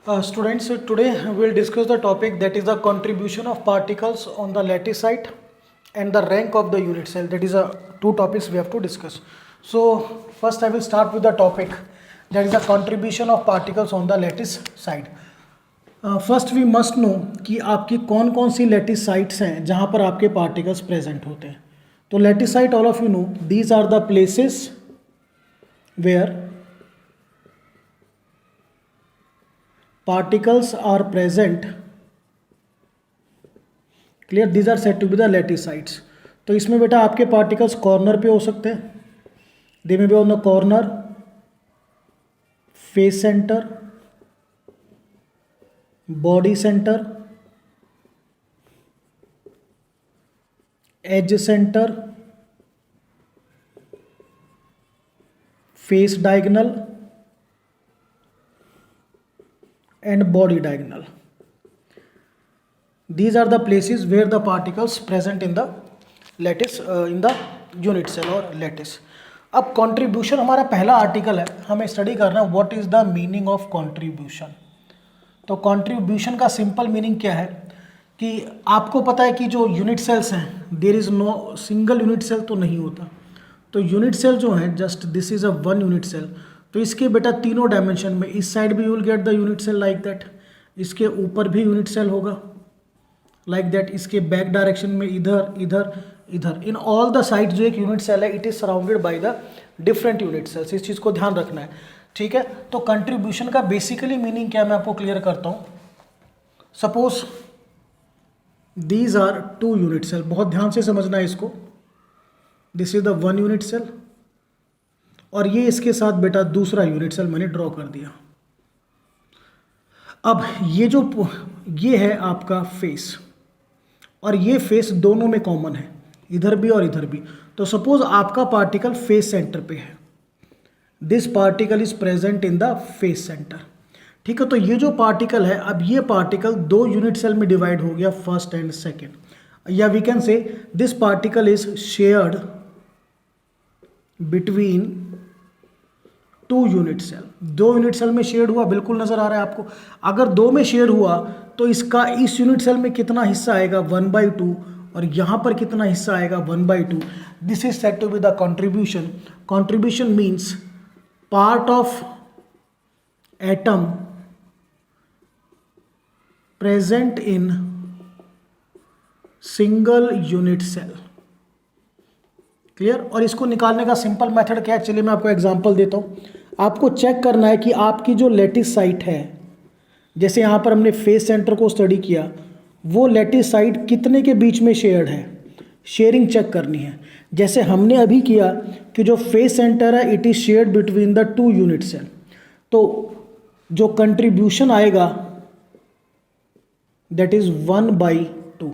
Students, today we will discuss the topic that is the contribution of particles on the lattice site and the rank of the unit cell. That is two topics we have to discuss. So first I will start with the topic that is the contribution of particles on the lattice site. First we must know कि आपकी कौन कौन सी lattice sites हैं जहाँ पर आपके particles present होते हैं. तो lattice site, all of you know, these are the places where particles are present. Clear? These are said to be the lattice sites. तो इसमें बेटा आपके पार्टिकल्स कॉर्नर पे हो सकते हैं. They may be on the corner, face centre, body centre, edge centre, face diagonal and body diagonal. These are the places where the particles present in the lattice, in the unit cell or lattice. अब contribution हमारा पहला article है, हमें study करना है what is the meaning of contribution. तो contribution का simple meaning क्या है कि आपको पता है कि जो यूनिट सेल्स हैं there is no single unit cell तो नहीं होता. तो यूनिट सेल जो है just this is a one unit cell. तो इसके बेटा तीनों डायमेंशन में, इस साइड भी you will get the unit cell like that, इसके ऊपर भी यूनिट सेल होगा लाइक दैट, इसके बैक डायरेक्शन में इधर इधर इधर, इन ऑल द साइड जो एक यूनिट सेल है it is surrounded by the different unit cells. इस चीज़ को ध्यान रखना है, ठीक है. तो कंट्रीब्यूशन का बेसिकली मीनिंग क्या है मैं आपको क्लियर करता हूँ. Suppose these are two unit cell, बहुत ध्यान से समझना है इसको. This is the one unit cell और ये इसके साथ बेटा दूसरा यूनिट सेल मैंने ड्रॉ कर दिया. अब ये है आपका फेस और ये फेस दोनों में कॉमन है, इधर भी और इधर भी. तो सपोज आपका पार्टिकल फेस सेंटर पे है, this particle is present in the face centre, ठीक है. तो ये जो पार्टिकल है, अब ये पार्टिकल दो यूनिट सेल में डिवाइड हो गया, फर्स्ट एंड सेकेंड, या we can say this particle is shared between two unit cell. दो यूनिट सेल में शेड हुआ, बिल्कुल नजर आ रहा है आपको. अगर दो में शेड हुआ तो इसका इस यूनिट सेल में कितना हिस्सा आएगा 1/2 और यहां पर कितना हिस्सा आएगा 1/2. This is said to be the contribution. Contribution means part of atom present in single unit cell. Clear? और इसको निकालने का सिंपल मेथड क्या है, चलिए मैं आपको एग्जांपल देता हूँ. आपको चेक करना है कि आपकी जो लेटिस साइट है, जैसे यहाँ पर हमने फेस सेंटर को स्टडी किया, वो लेटिस साइट कितने के बीच में शेयर्ड है, शेयरिंग चेक करनी है. जैसे हमने अभी किया कि जो फेस सेंटर है it is shared between the two unit cell. तो जो कंट्रीब्यूशन आएगा दैट इज 1/2.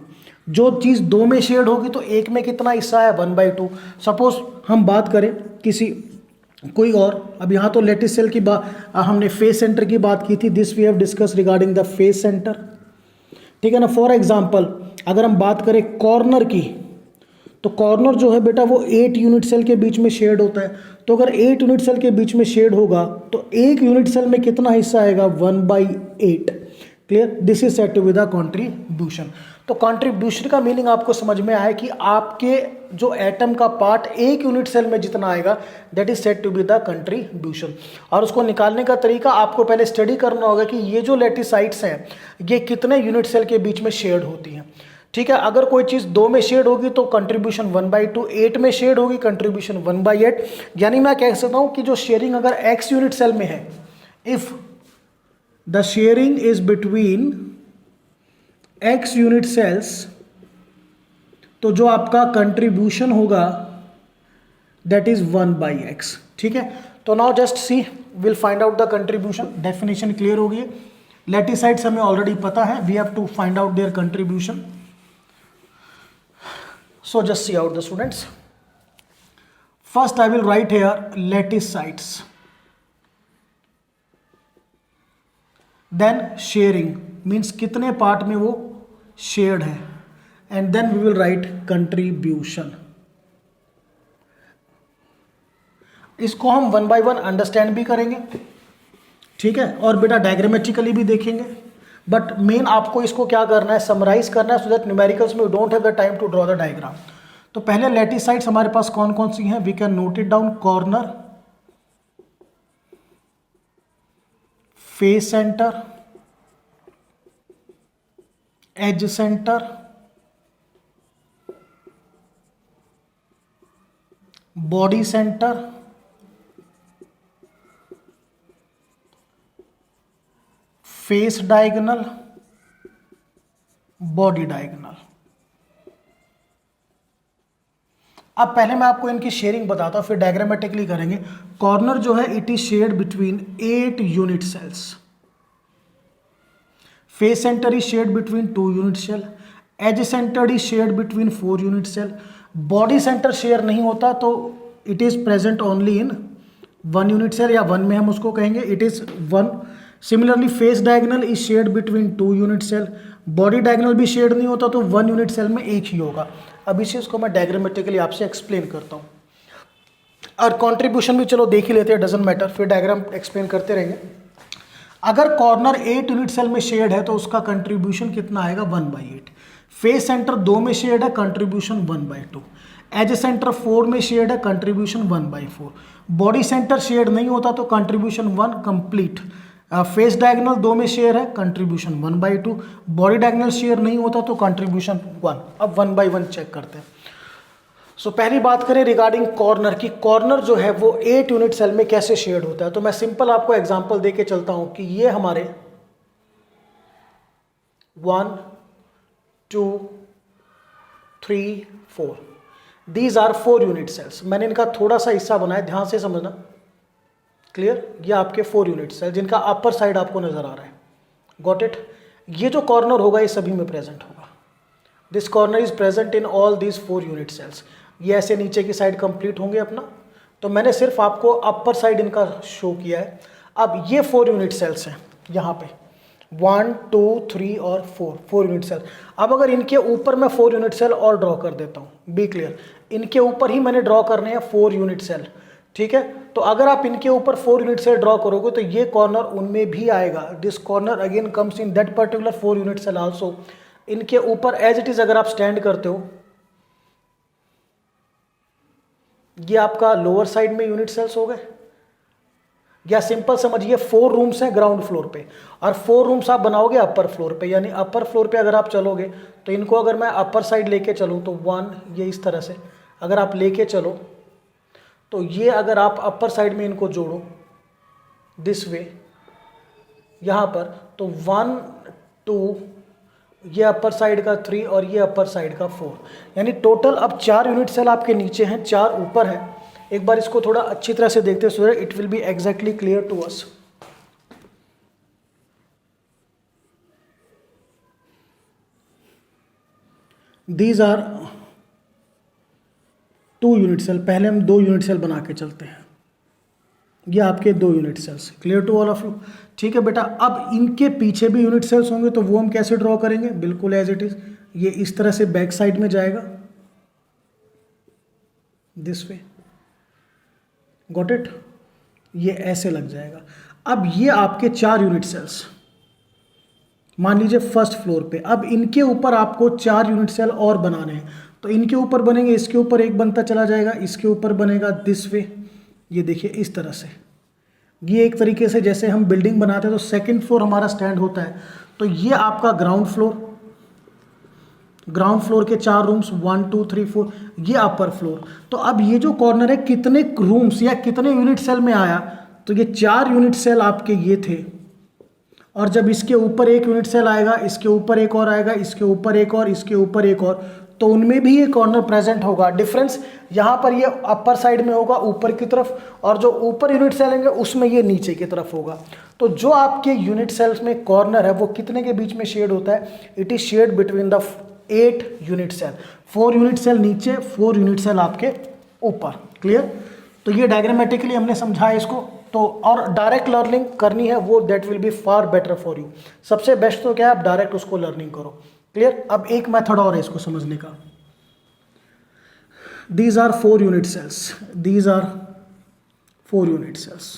जो चीज़ दो में शेड होगी तो एक में कितना हिस्सा है 1/2. सपोज हम बात करें किसी कोई और, अब यहाँ तो लेटिस सेल की बात, हमने फेस सेंटर की बात की थी, this we have discuss regarding the face centre, ठीक है ना. फॉर एग्जांपल अगर हम बात करें कॉर्नर की, तो कॉर्नर जो है बेटा वो 8 यूनिट सेल के बीच में शेड होता है. तो अगर 8 यूनिट सेल के बीच में शेड होगा तो एक यूनिट सेल में कितना हिस्सा आएगा 1/8. Clear? This is said to be the contribution. तो कंट्रीब्यूशन का मीनिंग आपको समझ में आया कि आपके जो एटम का पार्ट एक यूनिट सेल में जितना आएगा that is said to be the contribution. और उसको निकालने का तरीका आपको पहले स्टडी करना होगा कि ये जो लेटिस साइट्स हैं ये कितने यूनिट सेल के बीच में शेड होती हैं, ठीक है. अगर कोई चीज़ दो में शेड होगी तो कंट्रीब्यूशन 1/2, 8 में शेड होगी कंट्रीब्यूशन 1/8. यानी मैं कह सकता हूँ कि जो शेयरिंग अगर x यूनिट सेल में है, if the sharing is between x unit cells, तो जो आपका कंट्रीब्यूशन होगा दैट इज 1/x, ठीक है. तो now just see will find out the contribution. Definition clear होगी. लेटिस साइट्स हमें ऑलरेडी पता है, we have to find out their contribution. So just see out the students. First I will write here lattice sites, then sharing means कितने part में वो shared है, and then we will write contribution. इसको हम 1 by 1 understand भी करेंगे, ठीक है, और बेटा डायग्रामेटिकली भी देखेंगे, बट मेन आपको इसको क्या करना है, समराइज करना है, सो दैट न्यूमेरिकल्स में you don't have the time to draw the diagram. तो पहले लैटिसाइड्स हमारे पास कौन कौन सी हैं, we can note it down, corner, face centre, edge centre, body centre, face diagonal, body diagonal. अब पहले मैं आपको इनकी शेयरिंग बताता हूं, फिर डायग्रामेटिकली करेंगे। कॉर्नर जो है it is shared between 8 unit cells, face centre is shared between 2 unit cell, edge centre is shared between 4 unit cell, body centre share नहीं होता तो it is present only in 1 unit cell, या 1 में हम उसको कहेंगे it is 1। Similarly face diagonal is shared between 2 unit cell, body diagonal भी shared नहीं होता तो 1 यूनिट सेल में एक ही होगा। अब इस चीज़ को मैं डायग्रामेटिकली आपसे एक्सप्लेन करता हूँ, और कॉन्ट्रीब्यूशन भी चलो देख ही लेते हैं, डजेंट मैटर, फिर डायग्राम एक्सप्लेन करते रहेंगे। अगर कॉर्नर 8 यूनिट सेल में शेयर्ड है तो उसका कंट्रीब्यूशन कितना आएगा, 1/8। फेस सेंटर 2 में शेयर्ड है, कंट्रीब्यूशन 1/2। एज सेंटर 4 में शेयर्ड है, कंट्रीब्यूशन 1/4। बॉडी सेंटर शेयर्ड नहीं होता तो कंट्रीब्यूशन 1 कंप्लीट। फेस डायगोनल 2 में शेयर है, कंट्रीब्यूशन 1/2। बॉडी डायगोनल शेयर नहीं होता तो कंट्रीब्यूशन 1। अब 1/1 चेक करते हैं। सो पहली बात करें रिगार्डिंग कॉर्नर की, कॉर्नर जो है वो 8 यूनिट सेल में कैसे शेयर्ड होता है। तो मैं सिंपल आपको एग्जांपल देके चलता हूं कि ये हमारे 1 2 3 4 दीज आर 4 यूनिट सेल्स। मैंने इनका थोड़ा सा हिस्सा बनाया, ध्यान से समझना, क्लियर। ये आपके 4 यूनिट सेल जिनका अपर साइड आपको नजर आ रहा है, गॉट इट। ये जो कॉर्नर होगा ये सभी में प्रेजेंट होगा, this corner is present in all these 4 unit cells. ये ऐसे नीचे की साइड कंप्लीट होंगे अपना, तो मैंने सिर्फ आपको अपर साइड इनका शो किया है। अब ये 4 यूनिट सेल्स हैं यहाँ पे, 1 2 3 और 4 यूनिट सेल। अब अगर इनके ऊपर मैं 4 यूनिट सेल और ड्रॉ कर देता हूँ, बी क्लियर, इनके ऊपर ही मैंने ड्रॉ करने हैं 4 यूनिट सेल, ठीक है। तो अगर आप इनके ऊपर 4 यूनिट सेल ड्रॉ करोगे तो ये कॉर्नर उनमें भी आएगा, this corner again comes in that particular 4 unit cell also. इनके ऊपर एज इट इज अगर आप स्टैंड करते हो, ये आपका लोअर साइड में यूनिट सेल्स हो गए, या सिंपल समझिए 4 रूम्स हैं ग्राउंड फ्लोर पे, और 4 रूम्स आप बनाओगे अपर फ्लोर पे, यानी अपर फ्लोर पे अगर आप चलोगे तो इनको अगर मैं अपर साइड लेके चलूँ तो 1, ये इस तरह से अगर आप लेके चलो तो ये अगर आप अपर साइड में इनको जोड़ो दिस वे यहाँ पर, तो 1 2, ये अपर साइड का 3 और ये अपर साइड का 4, यानी टोटल अब 4 यूनिट सेल आपके नीचे हैं, 4 ऊपर हैं। एक बार इसको थोड़ा अच्छी तरह से देखते हैं so it will be exactly clear to us. These are 2 unit cell, पहले हम 2 यूनिट सेल बना के चलते हैं। ये आपके 2 unit cells, clear to all of you, ठीक है बेटा। अब इनके पीछे भी यूनिट सेल्स होंगे तो वो हम कैसे ड्रॉ करेंगे, बिल्कुल एज इट इज, ये इस तरह से बैक साइड में जाएगा दिस वे, गॉट इट, ये ऐसे लग जाएगा। अब ये आपके 4 यूनिट सेल्स मान लीजिए फर्स्ट फ्लोर पे, अब इनके ऊपर आपको 4 यूनिट सेल और बनाने हैं, तो इनके ऊपर बनेंगे, इसके ऊपर एक बनता चला जाएगा, इसके ऊपर बनेगा दिस वे, ये देखिए इस तरह से। ये एक तरीके से जैसे हम बिल्डिंग बनाते हैं तो सेकंड फ्लोर हमारा स्टैंड होता है, तो ये आपका ग्राउंड फ्लोर के 4 रूम्स 1 2 3 4, ये अपर फ्लोर। तो अब ये जो कॉर्नर है कितने रूम्स या कितने यूनिट सेल में आया, तो ये 4 यूनिट सेल आपके ये थे, और जब इसके ऊपर एक यूनिट सेल आएगा, इसके ऊपर एक और आएगा, इसके ऊपर एक और, इसके ऊपर एक और, तो उनमें भी ये कॉर्नर प्रेजेंट होगा। डिफरेंस यहाँ पर ये अपर साइड में होगा ऊपर की तरफ, और जो ऊपर यूनिट सेल होंगे उसमें ये नीचे की तरफ होगा। तो जो आपके यूनिट सेल्स में कॉर्नर है वो कितने के बीच में शेड होता है, it is shared between the 8 unit cell, 4 unit cell नीचे, 4 यूनिट सेल आपके ऊपर, क्लियर। तो ये डायग्रामेटिकली हमने समझाया इसको, तो और डायरेक्ट लर्निंग करनी है वो that will B far better for you. सबसे बेस्ट तो क्या है, आप डायरेक्ट उसको लर्निंग करो, क्लियर। अब एक मेथड और है इसको समझने का, these are 4 unit cells, these are 4 unit cells,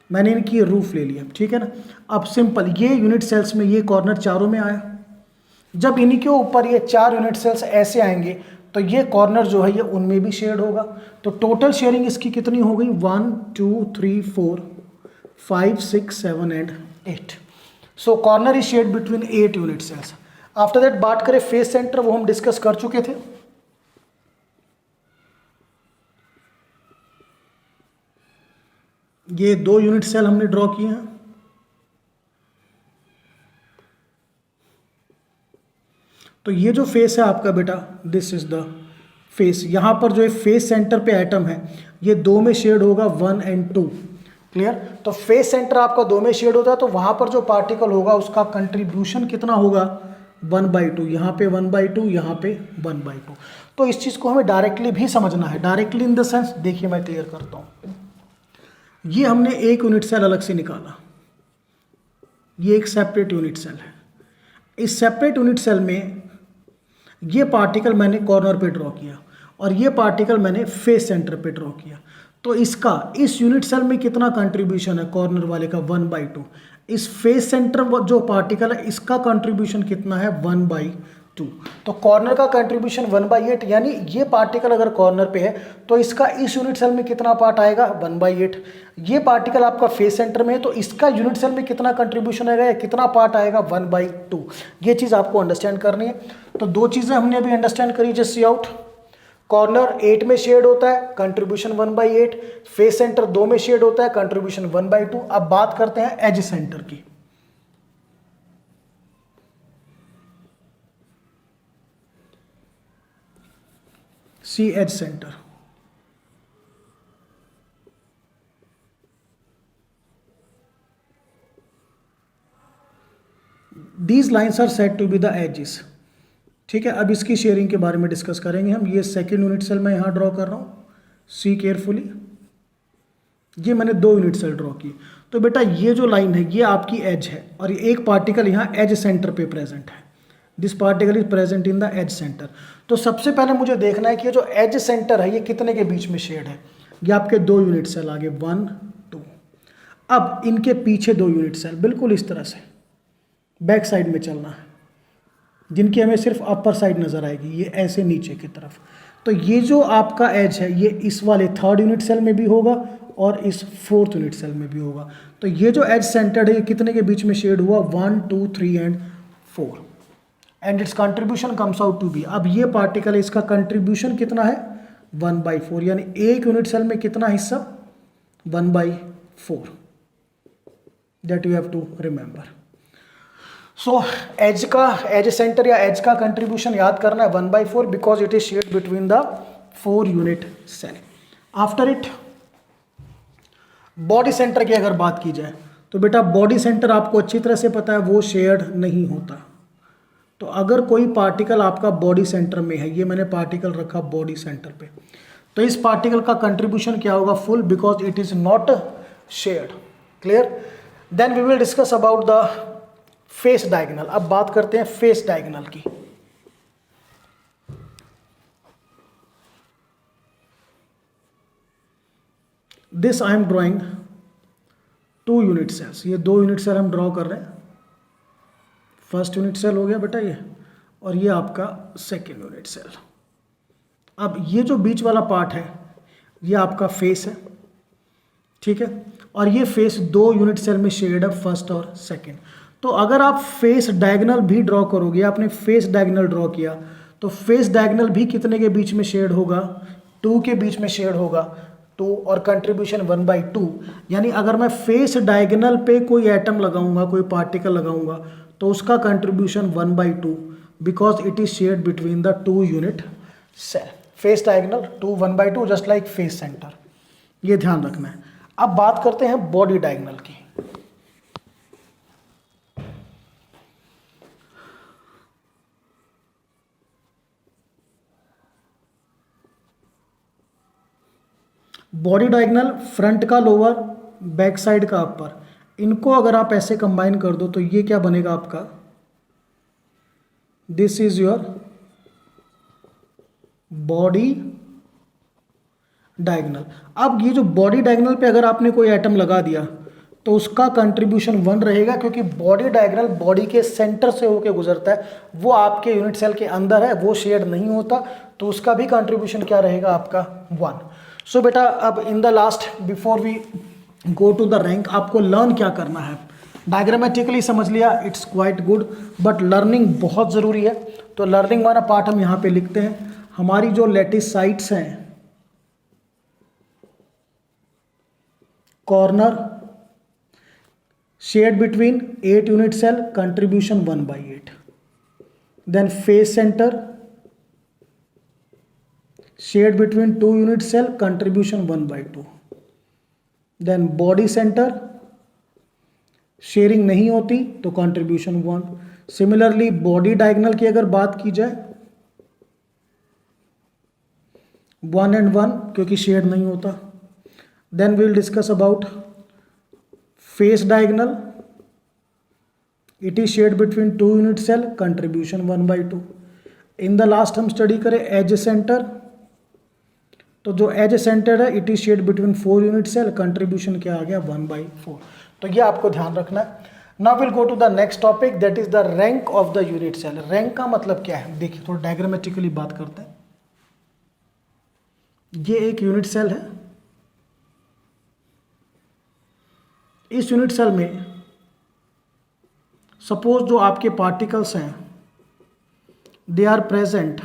मैंने इनकी रूफ ले लिया, ठीक है ना। अब सिंपल ये यूनिट सेल्स में ये कॉर्नर चारों में आया, जब इन्हीं के ऊपर ये 4 यूनिट सेल्स ऐसे आएंगे तो ये कॉर्नर जो है ये उनमें भी शेड होगा। तो टोटल शेयरिंग इसकी कितनी हो गई, 1 2 3 4 5 6 7 and 8। So corner is shared between 8 unit cells. After that बात करें फेस सेंटर, वो हम डिस्कस कर चुके थे। ये 2 यूनिट सेल हमने ड्रॉ किए हैं। तो ये जो फेस है आपका बेटा, दिस इज द फेस। यहां पर जो है फेस सेंटर पे एटम है ये 2 में शेड होगा, 1 एंड 2। क्लियर। तो फेस सेंटर आपका 2 में शेड होता है, तो वहां पर जो पार्टिकल होगा उसका कंट्रीब्यूशन कितना होगा, 1/2। यहाँ पे 1/2, यहाँ पे 1/2। तो इस चीज को हमें डायरेक्टली भी समझना है। डायरेक्टली इन द सेंस, देखिए मैं क्लियर करता हूं। ये हमने एक यूनिट सेल अलग से निकाला, ये एक सेपरेट यूनिट सेल है। इस सेपरेट यूनिट सेल में ये पार्टिकल मैंने कॉर्नर पे ड्रॉ किया और ये पार्टिकल मैंने फेस सेंटर पे ड्रॉ किया। तो इसका इस यूनिट सेल में कितना कंट्रीब्यूशन है कॉर्नर वाले का, 1/2। इस फेस सेंटर जो पार्टिकल है इसका कंट्रीब्यूशन कितना है, 1/2। तो कॉर्नर का कंट्रीब्यूशन 1/8, यानी ये पार्टिकल अगर कॉर्नर पे है तो इसका इस यूनिट सेल में कितना पार्ट आएगा, 1/8। ये पार्टिकल आपका फेस सेंटर में है तो इसका यूनिट सेल में कितना कंट्रीब्यूशन आएगा या कितना पार्ट आएगा, 1/2। ये चीज़ आपको अंडरस्टैंड करनी है। तो 2 चीज़ें हमने अभी अंडरस्टैंड करी, जस्ट सी आउट। कॉर्नर 8 में शेड होता है, कंट्रीब्यूशन 1/8। फेस सेंटर 2 में शेड होता है, कंट्रीब्यूशन 1/2। अब बात करते हैं एज सेंटर की। See edge centre, these lines are said to be the edges. ठीक है, अब इसकी शेयरिंग के बारे में डिस्कस करेंगे हम। ये सेकेंड यूनिट सेल मैं यहाँ ड्रॉ कर रहा हूँ, सी केयरफुली। ये मैंने 2 यूनिट सेल ड्रॉ की। तो बेटा ये जो लाइन है ये आपकी एज है और ये एक पार्टिकल यहाँ एज सेंटर पे प्रेजेंट है। This particle is present in the edge centre. तो सबसे पहले मुझे देखना है कि ये जो एज सेंटर है ये कितने के बीच में शेड है। ये आपके 2 यूनिट सेल आगे, 1 2। अब इनके पीछे 2 यूनिट सेल बिल्कुल इस तरह से बैक साइड में चलना है, जिनकी हमें सिर्फ अपर साइड नजर आएगी, ये ऐसे नीचे की तरफ। तो ये जो आपका एज है ये इस वाले 3rd यूनिट सेल में भी होगा और इस 4th यूनिट सेल में भी होगा। तो ये जो एज सेंटर्ड है ये कितने के बीच में शेड हुआ, 1 2 3 and 4। And its contribution comes out to be, अब ये पार्टिकल है इसका कंट्रीब्यूशन कितना है, 1/4। यानी एक यूनिट सेल में कितना हिस्सा, 1/4। That you have to remember. So edge centre या एज का कंट्रीब्यूशन याद करना है 1/4, because it is shared between the 4 unit cell. After it body centre की अगर बात की जाए तो बेटा बॉडी सेंटर आपको अच्छी तरह से पता है वो शेयर्ड नहीं होता। तो अगर कोई पार्टिकल आपका बॉडी सेंटर में है, ये मैंने पार्टिकल रखा बॉडी सेंटर पे, तो इस पार्टिकल का कंट्रीब्यूशन क्या होगा, full, because it is not shared. Clear. Then we will discuss about the face diagonal. अब बात करते हैं फेस डायगोनल की। This I am drawing 2 unit cells. ये 2 यूनिट सेल हम ड्रॉ कर रहे हैं। फर्स्ट यूनिट सेल हो गया बेटा ये, और ये आपका सेकेंड यूनिट सेल। अब ये जो बीच वाला पार्ट है ये आपका फेस है, ठीक है, और ये फेस 2 यूनिट सेल में शेड है, फर्स्ट और सेकेंड। तो अगर आप फेस डायगोनल भी ड्रॉ करोगे, आपने फेस डायगोनल ड्रॉ किया तो फेस डायगोनल भी कितने के बीच में शेड होगा, 2 के बीच में शेड होगा, 2 और कंट्रीब्यूशन 1/2। यानी अगर मैं फेस डायगोनल पे कोई एटम लगाऊंगा, कोई पार्टिकल लगाऊंगा, तो उसका contribution 1/2, because it is shared between the 2 unit cell. Face diagonal 2 1/2, just like face centre. ये ध्यान रखना है। अब बात करते हैं बॉडी डायगोनल की। बॉडी डायगोनल फ्रंट का लोअर, बैक साइड का अपर, इनको अगर आप ऐसे कंबाइन कर दो तो ये क्या बनेगा आपका, this is your body diagonal. अब ये जो बॉडी डायगोनल पे अगर आपने कोई एटम लगा दिया तो उसका कंट्रीब्यूशन 1 रहेगा, क्योंकि बॉडी डायगोनल बॉडी के सेंटर से होकर गुजरता है, वो आपके यूनिट सेल के अंदर है, वो शेड नहीं होता, तो उसका भी कंट्रीब्यूशन क्या रहेगा आपका 1। सो बेटा अब in the last before we go to the rank, आपको लर्न क्या करना है। डायग्रामेटिकली समझ लिया, it's quite good, but learning बहुत ज़रूरी है। तो लर्निंग वाला पार्ट हम यहाँ पे लिखते हैं। हमारी जो लेटिस साइट्स हैं, corner shared between 8 unit cell, contribution 1/8। Then face centre shared between 2 unit cell, contribution 1/2। Then body centre sharing नहीं होती तो कंट्रीब्यूशन 1। सिमिलरली बॉडी डायगोनल की अगर बात की जाए 1 and 1, क्योंकि शेड नहीं होता। Then we will discuss about face diagonal, it is shared between 2 unit cell, contribution 1/2। In the last हम स्टडी करें एज सेंटर, तो जो एज सेंटर है it is shared between 4 unit cell, contribution क्या आ गया 1/4। तो ये आपको ध्यान रखना है। Now will go to the next topic, that is the rank of the unit cell. Rank का मतलब क्या है, देखिए थोड़ा डायग्रामेटिकली बात करते हैं। ये एक यूनिट सेल है, इस यूनिट सेल में सपोज जो आपके पार्टिकल्स हैं they are present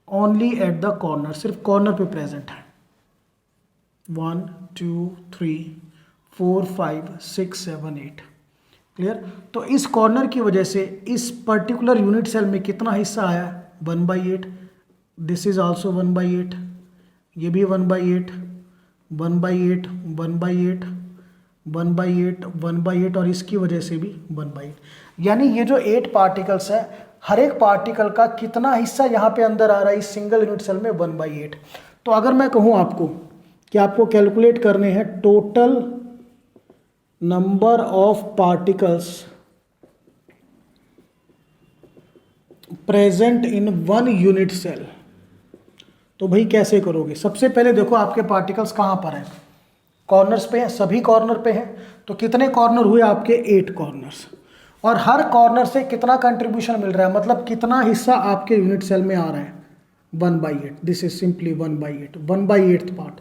only at the corner, सिर्फ कॉर्नर पे प्रेजेंट है। 1 2 3 4 5 6 7 8, क्लियर। तो इस कॉर्नर की वजह से इस पर्टिकुलर यूनिट सेल में कितना हिस्सा आया, 1/8। दिस इज आल्सो 1/8, ये भी 1/8, 1/8, 1/8, 1/8, 1/8, और इसकी वजह से भी 1/8। यानी ये जो 8 पार्टिकल्स हैं, हर एक पार्टिकल का कितना हिस्सा यहाँ पे अंदर आ रहा है इस सिंगल यूनिट सेल में, 1/8। तो अगर मैं कहूँ आपको कि आपको कैलकुलेट करने हैं total number of particles present in 1 unit cell, तो भाई कैसे करोगे। सबसे पहले देखो आपके पार्टिकल्स कहाँ पर हैं, कॉर्नर्स पे हैं, सभी कॉर्नर पे हैं। तो कितने कॉर्नर हुए आपके, 8 कॉर्नर्स, और हर कॉर्नर से कितना कंट्रीब्यूशन मिल रहा है, मतलब कितना हिस्सा आपके यूनिट सेल में आ रहा है, 1/8। This is simply 1/8, 1/8 part.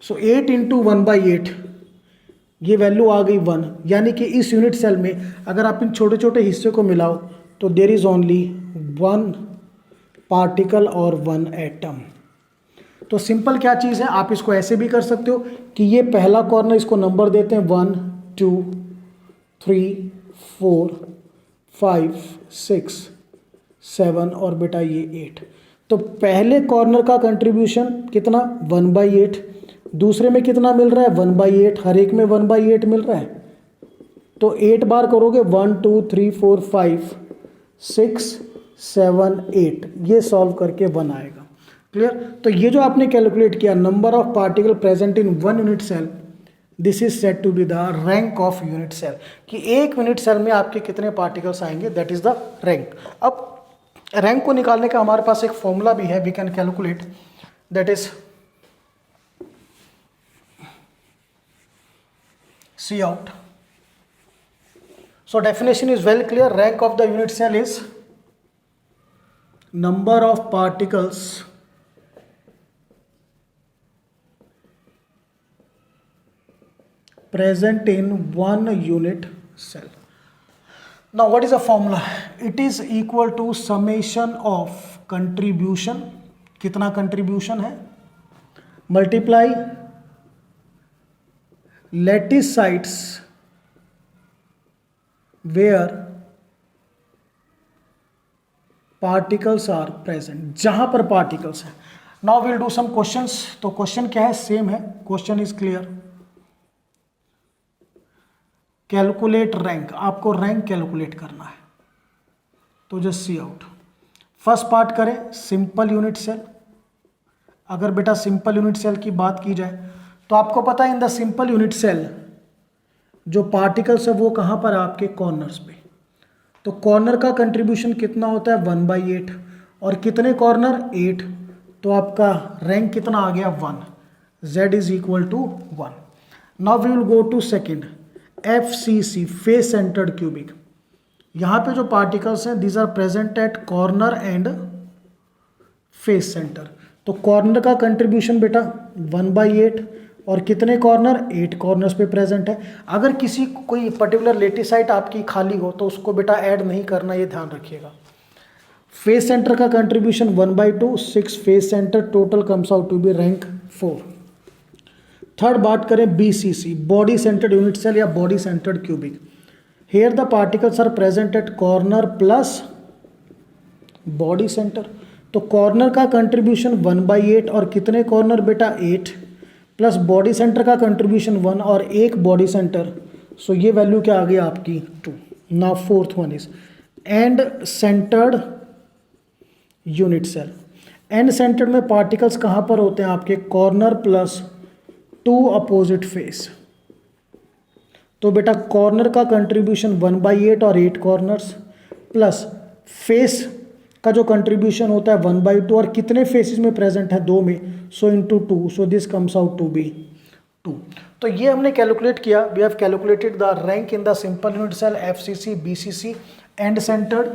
So 8 into 1/8, ये वैल्यू आ गई 1। यानी कि इस यूनिट सेल में अगर आप इन छोटे छोटे हिस्से को मिलाओ तो देर इज ओनली 1 पार्टिकल और 1 एटम। तो सिंपल क्या चीज़ है, आप इसको ऐसे भी कर सकते हो कि ये पहला कॉर्नर, इसको नंबर देते हैं 1 2 3 4 5 6 7 और बेटा ये 8। तो पहले कॉर्नर का कंट्रीब्यूशन कितना, 1/8। दूसरे में कितना मिल रहा है, 1/8, हर एक में 1/8 मिल रहा है। तो 8 बार करोगे, 1 2 3 4 5 6 7 8, ये सॉल्व करके 1 आएगा, क्लियर। तो ये जो आपने कैलकुलेट किया number of particle present in 1 unit cell, this is said to be the rank of unit cell, कि एक यूनिट सेल में आपके कितने पार्टिकल्स आएंगे, दैट इज द रैंक। अब रैंक को निकालने का हमारे पास एक फॉर्मूला भी है, we can calculate, that is see out. So definition is well clear. Rank of the unit cell is number of particles present in 1 unit cell. Now what is the formula? It is equal to summation of contribution, कितना contribution है, multiply lattice sites where particles are present, जहां पर particles हैं। Now we'll do some questions। तो question क्या है, same है, question is clear. Calculate rank, आपको रैंक कैलकुलेट करना है, तो just see out. First part करें सिंपल यूनिट सेल। अगर बेटा सिंपल यूनिट सेल की बात की जाए तो आपको पता है in the simple unit cell जो पार्टिकल्स है वो कहाँ पर है, आपके कॉर्नर्स पे। तो कॉर्नर का कंट्रीब्यूशन कितना होता है, 1/8, और कितने कॉर्नर, 8। तो आपका रैंक कितना आ गया, 1। Z is equal to 1. Now we will go to second, FCC, face centered cubic. यहाँ पे जो पार्टिकल्स हैं these are present at corner and face center. तो कॉर्नर का कंट्रीब्यूशन बेटा 1/8 और कितने कॉर्नर, 8 कॉर्नर्स पे प्रेजेंट है. अगर किसी कोई पर्टिकुलर लेटिसाइट आपकी खाली हो तो उसको बेटा ऐड नहीं करना, ये ध्यान रखिएगा. फेस सेंटर का contribution 1/2, 6 face centre, total comes out to be rank 4. Third बात करें BCC, body centred unit cell या body centred cubic. Here the particles are present at corner plus body centre. तो कॉर्नर का contribution 1/8 और कितने corner बेटा 8 plus body centre का contribution 1 और एक बॉडी सेंटर. सो ये वैल्यू क्या आ गई आपकी 2. Now fourth one is end centred unit cell. End centred में पार्टिकल्स कहाँ पर होते हैं आपके, कॉर्नर प्लस 2 अपोजिट फेस. तो बेटा कॉर्नर का कंट्रीब्यूशन 1/8 और 8 कॉर्नर्स प्लस फेस का जो कंट्रीब्यूशन होता है 1/2 और कितने फेसेस में प्रेजेंट है, 2 में. So into 2, so this comes out to be 2. तो ये हमने कैलकुलेट किया. We have calculated the rank in the simple unit cell FCC, BCC and centred.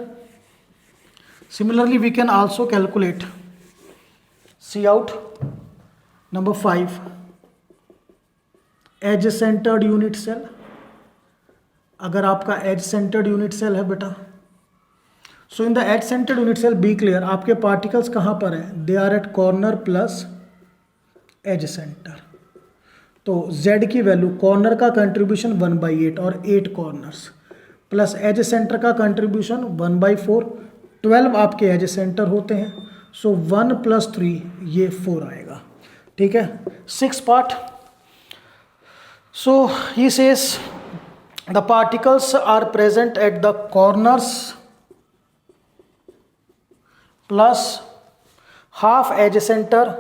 Similarly we can also calculate see out number 5 edge centred unit cell. अगर आपका edge centred unit cell है बेटा, so in the edge centred unit cell be clear, आपके particles कहाँ पर हैं, they are eight corner plus edge centre. तो Z की वैल्यू, कॉर्नर का कंट्रीब्यूशन 1/8 और 8 कॉर्नर्स प्लस एज सेंटर का कंट्रीब्यूशन 1/4, 12 आपके एज सेंटर होते हैं. सो 1 + 3 ये 4 आएगा. ठीक है. 6 part. So he says the particles are present at the corners plus half edge centre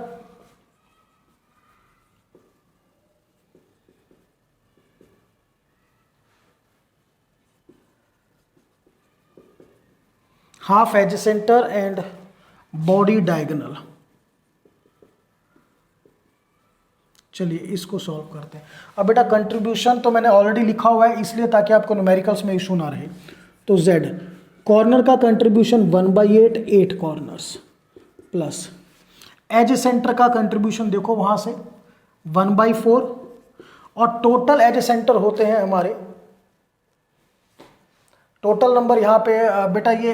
half edge centre and body diagonal. चलिए इसको सॉल्व करते हैं. अब बेटा कंट्रीब्यूशन तो मैंने ऑलरेडी लिखा हुआ है, इसलिए ताकि आपको न्यूमेरिकल्स में इशू ना रहे. तो Z कॉर्नर का contribution 1/8, 8 corners plus edge centre का कंट्रीब्यूशन देखो वहाँ से 1/4 और टोटल एज सेंटर होते हैं हमारे, टोटल नंबर यहाँ पे बेटा ये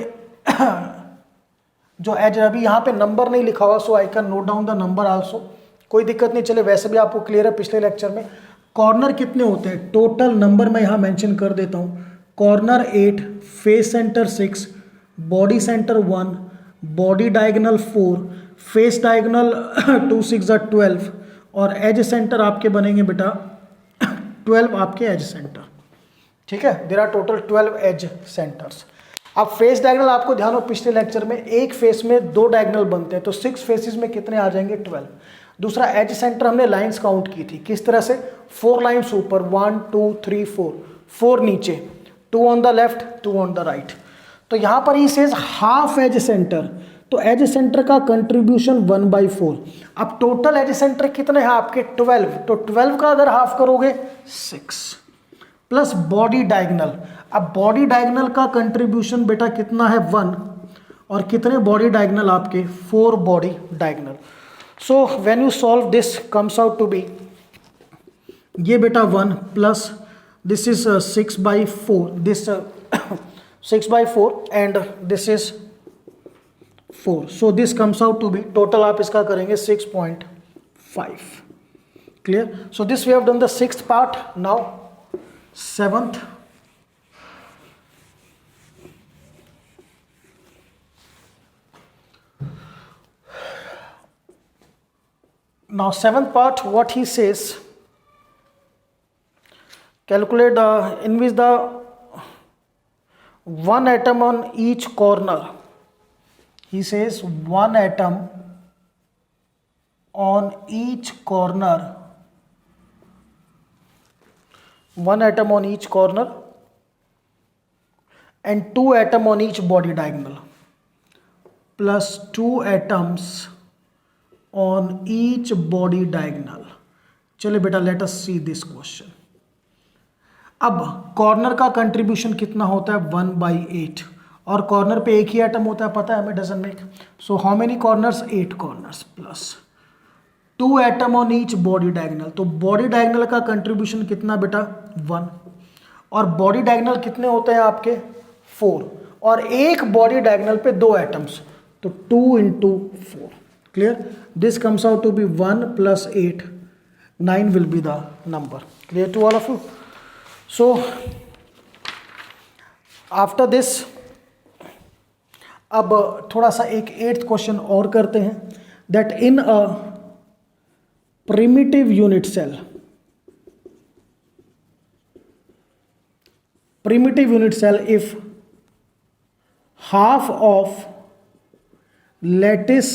जो एज, अभी यहाँ पे नंबर नहीं लिखा हुआ, so I can note down the number also. कोई दिक्कत नहीं, चले वैसे भी आपको क्लियर है पिछले लेक्चर में. कॉर्नर कितने होते हैं, टोटल नंबर मैं यहाँ मेंशन कर देता हूँ. Corner 8, face centre 6, body centre 1, body diagonal 4, face diagonal 2 6 12 और एज सेंटर आपके बनेंगे बेटा 12 आपके एज सेंटर. ठीक है. There are total 12 edge centres. अब फेस डायगोनल आपको ध्यान हो, पिछले लेक्चर में एक फेस में 2 डायगोनल बनते हैं, तो 6 फेसेस में कितने आ जाएंगे, 12. दूसरा एज सेंटर हमने लाइंस काउंट की थी, किस तरह से, 4 लाइंस ऊपर, 1 2 3 4 नीचे, 2 on the left, 2 on the right. तो यहाँ पर he says half edge centre, तो एज सेंटर का कंट्रीब्यूशन 1/4. अब टोटल एज सेंटर कितने हैं आपके, 12. तो 12 का अगर हाफ करोगे 6 प्लस बॉडी डायगोनल. अब बॉडी डायगोनल का कंट्रीब्यूशन बेटा कितना है, 1 और कितने बॉडी डायगोनल आपके, 4 body diagonal. So when you solve this comes out to be ये बेटा 1 plus this is 6/4, this 6/4 and this is 4. So this comes out to be, total आप इसका करेंगे 6.5. Clear? So this we have done the 6th part. Now 7th. Now 7th part, what he says, calculate in which the one atom on each corner. He says 1 atom on each corner, 1 atom on each corner and 2 atom on each body diagonal plus 2 atoms on each body diagonal. चलिए बेटा let us see this question. अब corner का contribution कितना होता है 1/8 और corner पे एक ही एटम होता है, पता है हमें, doesn't make. So how many corners, 8 corners plus 2 atom on each body diagonal. तो बॉडी डायगोनल का कंट्रीब्यूशन कितना बेटा 1 और बॉडी डायगोनल कितने होते हैं आपके 4 और एक बॉडी डायगोनल पे 2 एटम्स, तो 2 into 4। Clear, this comes out to be 1 + 8, 9 will be the number. Clear to all of you. So after this अब थोड़ा सा एक 8th क्वेश्चन और करते हैं, that in a primitive unit cell, if half of lattice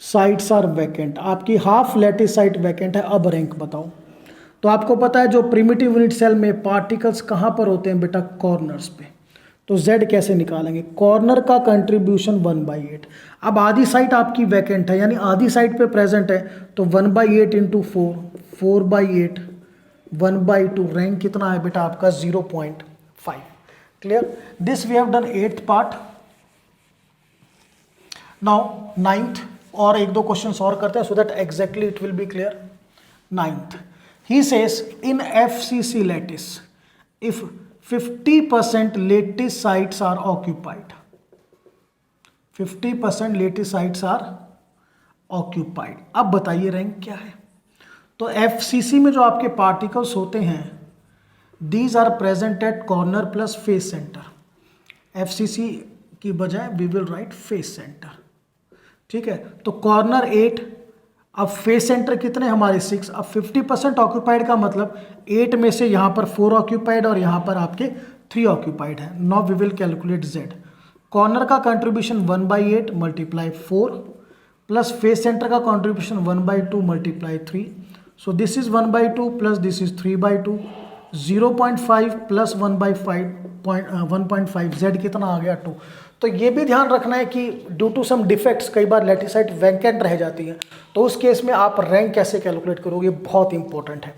sites are vacant, आपकी half lattice site vacant है, अब रैंक बताओ। तो आपको पता है जो प्रिमिटिव यूनिट सेल में पार्टिकल्स कहाँ पर होते हैं बेटा, कॉर्नर्स पे। तो z कैसे निकालेंगे, कॉर्नर का कंट्रीब्यूशन 1/8। अब आधी साइड आपकी वैकेंट है, यानी आधी साइड पे प्रेजेंट है, तो 1/8 × 4, 4/8, 1/2, रैंक कितना है बेटा आपका 0.5। Clear, this we have done 8th part. Now 9th और 1-2 क्वेश्चन और करते हैं so that exactly it will be clear. 9th, he says in FCC lattice if 50% lattice sites are occupied, 50% lattice sites are occupied। अब बताइए rank क्या है। तो FCC में जो आपके पार्टिकल्स होते हैं, these are present at corner plus face center। FCC की बजाय we will write face center। ठीक है, तो कॉर्नर 8, अब फेस सेंटर कितने हमारे 6। अब 50% ऑक्यूपाइड का मतलब 8 में से यहाँ पर 4 ऑक्यूपाइड और यहाँ पर आपके 3 ऑक्यूपाइड है। Now we will calculate z। Corner का कंट्रीब्यूशन 1/8 × 4 प्लस फेस सेंटर का contribution 1/2 × 3। So this is 1/2 plus this is 3/2, 0.5 plus 1/5 z कितना आ गया 2। तो ये भी ध्यान रखना है कि ड्यू टू सम डिफेक्ट्स कई बार लैटिस साइट वैकेंट रह जाती है, तो उस केस में आप रैंक कैसे कैलकुलेट करोगे, बहुत इंपॉर्टेंट है।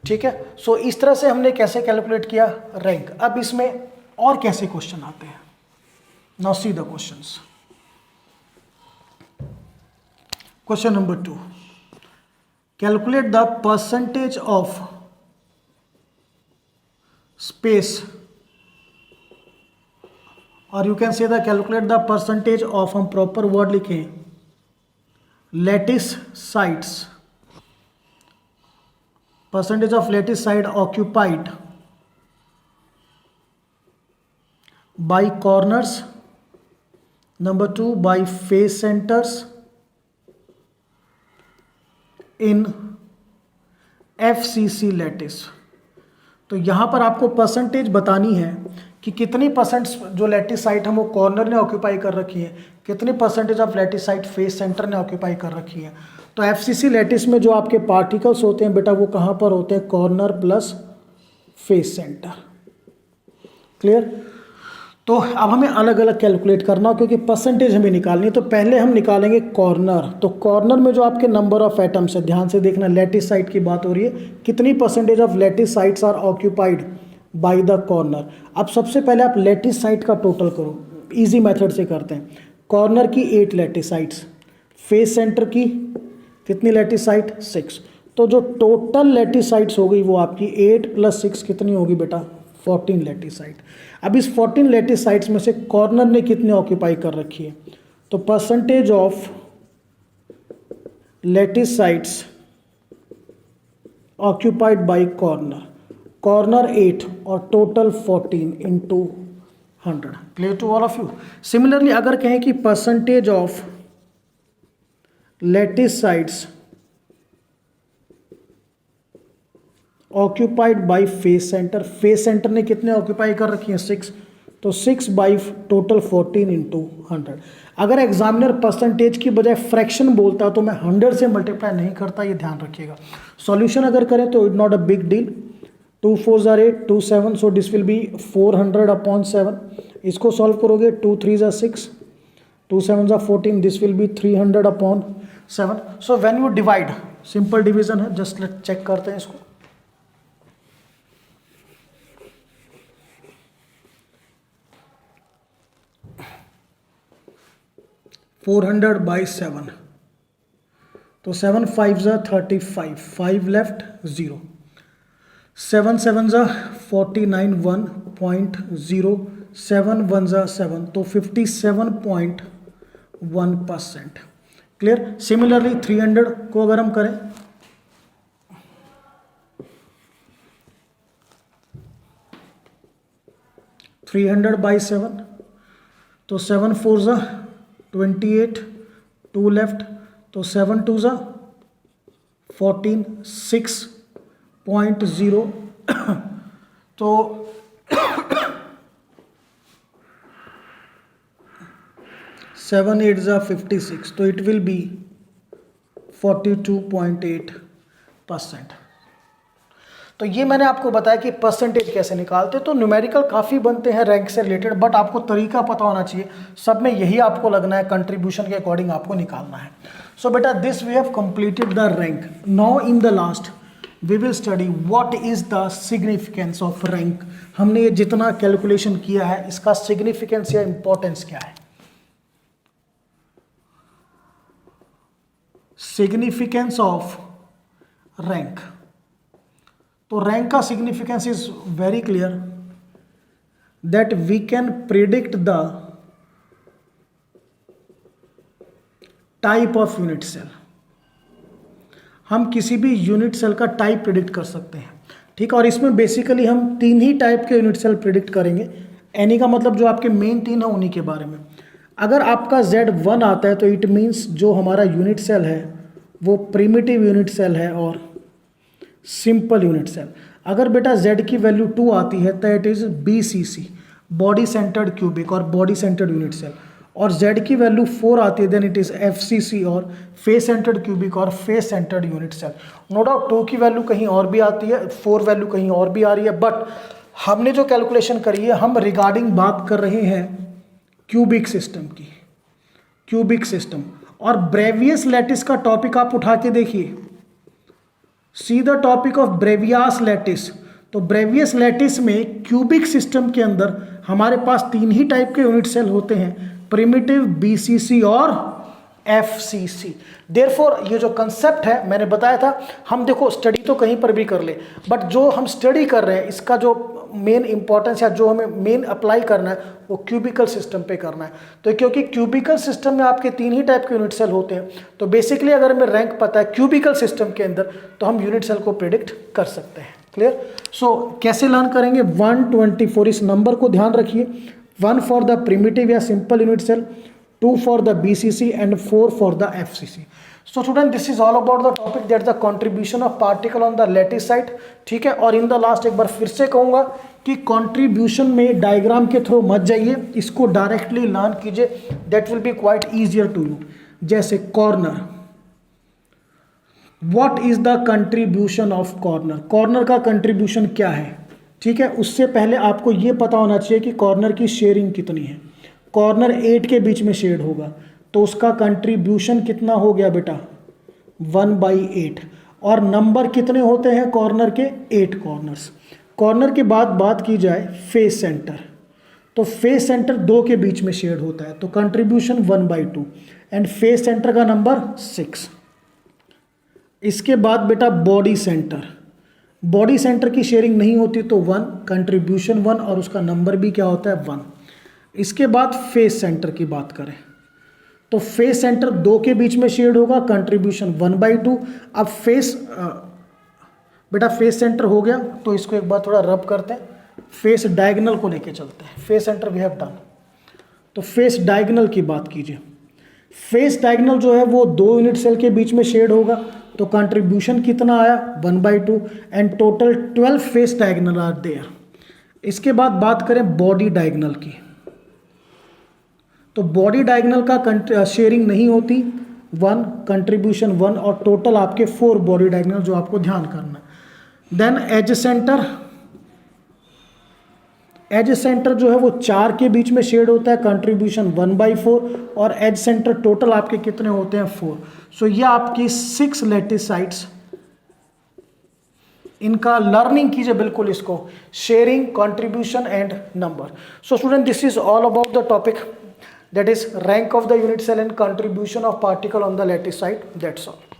ठीक है, सो इस तरह से हमने कैसे कैलकुलेट किया रैंक। अब इसमें और कैसे क्वेश्चन आते हैं, now see the questions. Question number 2, calculate the percentage of space, और you can say the calculate the percentage of, हम प्रॉपर वर्ड लिखें, lattice sites, percentage of lattice side occupied by corners, number 2 by face centres in FCC lattice. तो यहां पर आपको percentage बतानी है कि कितनी परसेंट जो लैटिस साइट है वो कॉर्नर ने ऑक्यूपाई कर रखी है, कितनी percentage of lattice site face centre ने ऑक्यूपाई कर रखी है। तो FCC लैटिस में जो आपके पार्टिकल्स होते हैं बेटा वो कहाँ पर होते हैं, corner plus face centre. Clear, तो अब हमें अलग अलग कैलकुलेट करना, क्योंकि परसेंटेज हमें निकालनी है। तो पहले हम निकालेंगे कॉर्नर। तो कॉर्नर में जो आपके नंबर ऑफ एटम्स है, ध्यान से देखना, लैटिस साइट की बात हो रही है, कितनी percentage of lattice sites are occupied by the corner. अब सबसे पहले आप लैटिस साइट का टोटल करो, इजी मेथड से करते हैं। कॉर्नर की 8 लैटिस साइट्स, फेस सेंटर की कितनी लैटिस साइट 6, तो जो टोटल लैटिस साइट्स हो गई वो आपकी 8 + 6 कितनी होगी बेटा 14 लैटिस साइट। अब इस 14 लैटिस साइट्स में से कॉर्नर ने कितने ऑक्यूपाई कर रखी है, तो percentage of lattice sites occupied by corner, corner 8 और total 14 × 100। Clear to all of you. Similarly अगर कहें कि percentage of lattice sites occupied by face centre, face centre ने कितने ऑक्यूपाई कर रखी हैं 6, तो 6 बाई टोटल 14 × 100। अगर एग्जामिनर परसेंटेज की बजाय फ्रैक्शन बोलता तो मैं 100 से मल्टीप्लाई नहीं करता, ये ध्यान रखिएगा। सॉल्यूशन अगर करें तो it not a big deal. 2 4s are 8, 2 7, so this will be 400/7। इसको सॉल्व करोगे 2 3s are 6, 2 7s are 14, this will be 300/7। So when you divide, simple division है, जस्ट लेट चेक करते हैं इसको। फोर 400 बाई 7, तो 7 5 ज़ा 35, 5 लेफ्ट 0, 7 7 ज़ा 49, 1.0, 7 1 ज़ा 7, तो 57.1%। क्लियर। सिमिलरली 300 को अगर हम करें, थ्री 300 बाई 7, तो 7 4 ज़ा 28, 2 लेफ्ट, तो 7 2 ज़ा 14, 6.0, तो 7 8 ज़ा 56, तो इट विल बी 42.8%। तो ये मैंने आपको बताया कि परसेंटेज कैसे निकालते, तो न्यूमेरिकल काफ़ी बनते हैं रैंक से रिलेटेड, बट आपको तरीका पता होना चाहिए। सब में यही आपको लगना है, कंट्रीब्यूशन के अकॉर्डिंग आपको निकालना है। सो बेटा this we have completed the rank. Now in the last we will study what is the significance of rank. हमने ये जितना कैलकुलेशन किया है इसका सिग्निफिकेंस या इंपॉर्टेंस क्या है। सिग्निफिकेंस ऑफ रैंक, तो रैंक का significance is very clear that we can predict the type of unit cell. हम किसी भी यूनिट सेल का टाइप प्रिडिक्ट कर सकते हैं, ठीक है। और इसमें बेसिकली हम 3 ही टाइप के यूनिट सेल प्रिडिक्ट करेंगे। एनी का मतलब जो आपके मेन 3 है उन्हीं के बारे में। अगर आपका Z1 आता है तो इट मीन्स जो हमारा यूनिट सेल है वो प्रिमिटिव यूनिट सेल है और सिंपल यूनिट सेल। अगर बेटा Z की वैल्यू 2 आती है तो it is BCC, body centred cubic और बॉडी सेंटर्ड यूनिट सेल। और Z की वैल्यू 4 आती है देन इट इज FCC और फेस सेंटर्ड क्यूबिक और face centred unit cell. No doubt 2 की वैल्यू कहीं और भी आती है, 4 वैल्यू कहीं और भी आ रही है, बट हमने जो कैलकुलेशन करी है हम रिगार्डिंग बात कर रहे हैं क्यूबिक सिस्टम की, क्यूबिक सिस्टम। और ब्रेवियस लैटिस का टॉपिक आप उठा के देखिए, see the topic of Bravais lattice. तो ब्रेवियस लैटिस में क्यूबिक सिस्टम के अंदर हमारे पास 3 ही टाइप के यूनिट सेल होते हैं, प्रिमिटिव, BCC और FCC। देयरफॉर ये जो कंसेप्ट है मैंने बताया था, हम देखो स्टडी तो कहीं पर भी कर ले, बट जो हम स्टडी कर रहे हैं इसका जो मेन इंपॉर्टेंस या जो हमें मेन अप्लाई करना है वो क्यूबिकल सिस्टम पे करना है। तो क्योंकि क्यूबिकल सिस्टम में आपके 3 ही टाइप के यूनिट सेल होते हैं, तो बेसिकली अगर हमें रैंक पता है क्यूबिकल सिस्टम के अंदर तो हम यूनिट सेल को प्रिडिक्ट कर सकते हैं। क्लियर। सो कैसे लर्न करेंगे, 124, इस नंबर को ध्यान रखिए, 1 फॉर द प्रिमिटिव या simple unit cell, 2 for the BCC and 4 for the FCC. So student this is all about the topic that the contribution of particle on the lattice side, ठीक है। और इन the last एक बार फिर से कहूँगा कि contribution में डायग्राम के थ्रू मत जाइए, इसको डायरेक्टली लर्न कीजिए, that will be quite easier to you. जैसे corner, what is the contribution of corner, corner का कंट्रीब्यूशन क्या है, ठीक है। उससे पहले आपको ये पता होना चाहिए कि कॉर्नर की शेयरिंग कितनी है। कॉर्नर 8 के बीच में शेड होगा तो उसका कंट्रीब्यूशन कितना हो गया बेटा, 1/8। और नंबर कितने होते हैं कॉर्नर के, 8 कॉर्नर्स। कॉर्नर के बाद बात की जाए फेस सेंटर, तो फेस सेंटर 2 के बीच में शेड होता है तो कंट्रीब्यूशन 1/2 एंड फेस सेंटर का नंबर 6। इसके बाद बेटा बॉडी सेंटर, बॉडी सेंटर की शेयरिंग नहीं होती तो 1, कंट्रीब्यूशन 1 और उसका नंबर भी क्या होता है 1। इसके बाद फेस सेंटर की बात करें तो फेस सेंटर 2 के बीच में शेड होगा, कंट्रीब्यूशन 1/2। अब बेटा फेस सेंटर हो गया तो इसको एक बार थोड़ा रब करते हैं, फेस डायगोनल को लेके चलते हैं। Face centre we have done, तो फेस डायगोनल की बात कीजिए। फेस डायगोनल जो है वो 2 यूनिट सेल के बीच में शेड होगा तो कंट्रीब्यूशन कितना आया 1/2 and total 12 face diagonal are there. इसके बाद बात करें बॉडी डायगोनल की, तो बॉडी डायगोनल का शेयरिंग नहीं होती, 1, कंट्रीब्यूशन 1 और टोटल आपके 4 बॉडी डायगोनल जो आपको ध्यान करना है। Then edge centre, edge centre जो है वो 4 के बीच में शेड होता है, कंट्रीब्यूशन 1/4, और एज सेंटर टोटल आपके कितने होते हैं 4। सो ये आपकी 6 लैटिस साइड्स, इनका लर्निंग कीजिए बिल्कुल इसको, sharing, contribution and number. So student, this is all about the topic, that is rank of the unit cell and contribution of particle on the lattice side. That's all.